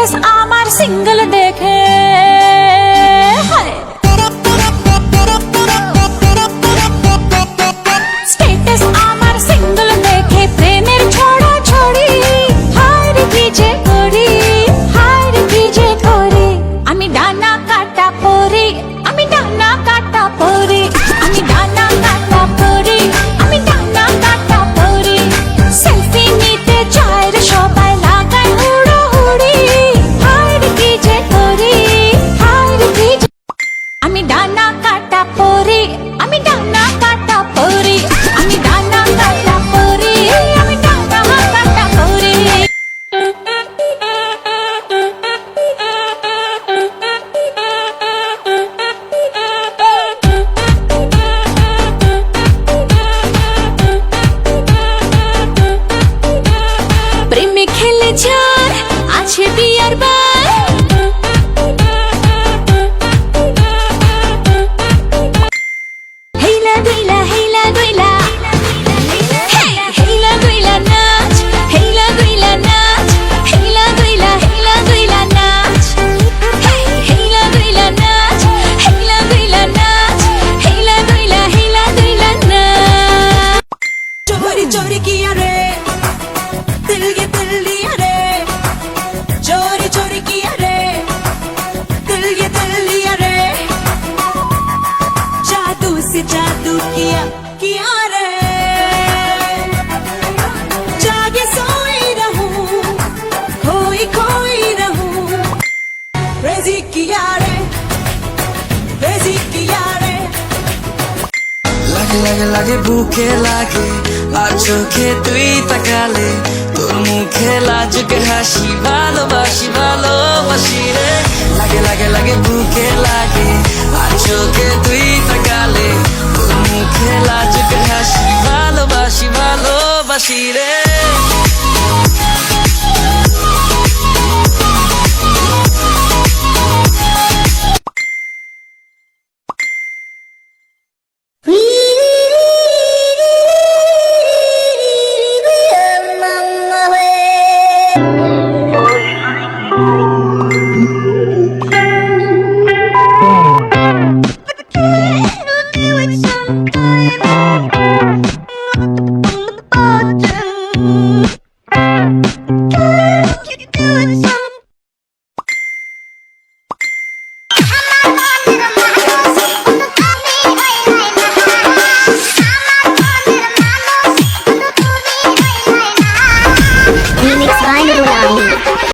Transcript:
status আমার single দেখে status আমার সিঙ্গেল দেখে প্রেমের ছড়া ছড়ি হায় রে কি যে করি হায় রে কি যে করি আমি ডানা কাটা পরি আমি ডানা কাটা পরি আমি ডানা কাটা পরি আমি ডানা কাটা পরি সেলফি নিতে চায় রে সবাই লাগায় হুড়োহুড়ি হায় রে কি যে করি হায় রে কি যে আমি ডানা কাটা পরি আমি ডানা কাটা পরি আমি ডানা কাটা পরি আমি ডানা কাটা পরি প্রেমে খেলে যার আছে বিয়ার বার হেইলা দুইলা হেইলা দুইলা হেইলা দুইলা নাচ হেইলা দুইলা নাচ হেইলা দুইলা নাচ হেইলা দুইলা নাচ হেইলা দুইলা নাচ হেইলা দুইলা নাচ चोरी चोरी किया रे दिल ये दिल लिया रे चोरी चोरी किया रे दिल ये दिल लिया रे जादू से जादू किया रे जागे सोई रहूं खोई खोई रहूं रेजी किया रे লাগে লাগে লাগে বুকে লাগে আর চোখে তুই তাকালে তোর মুখে লাজুকে হাসি ভালোবাসি ভালোবাসি রে লাগে লাগে লাগে বুকে লাগে আর চোখে তুই তাকালে তোর মুখে লাজুকে হাসি ভালোবাসি ভালোবাসি রে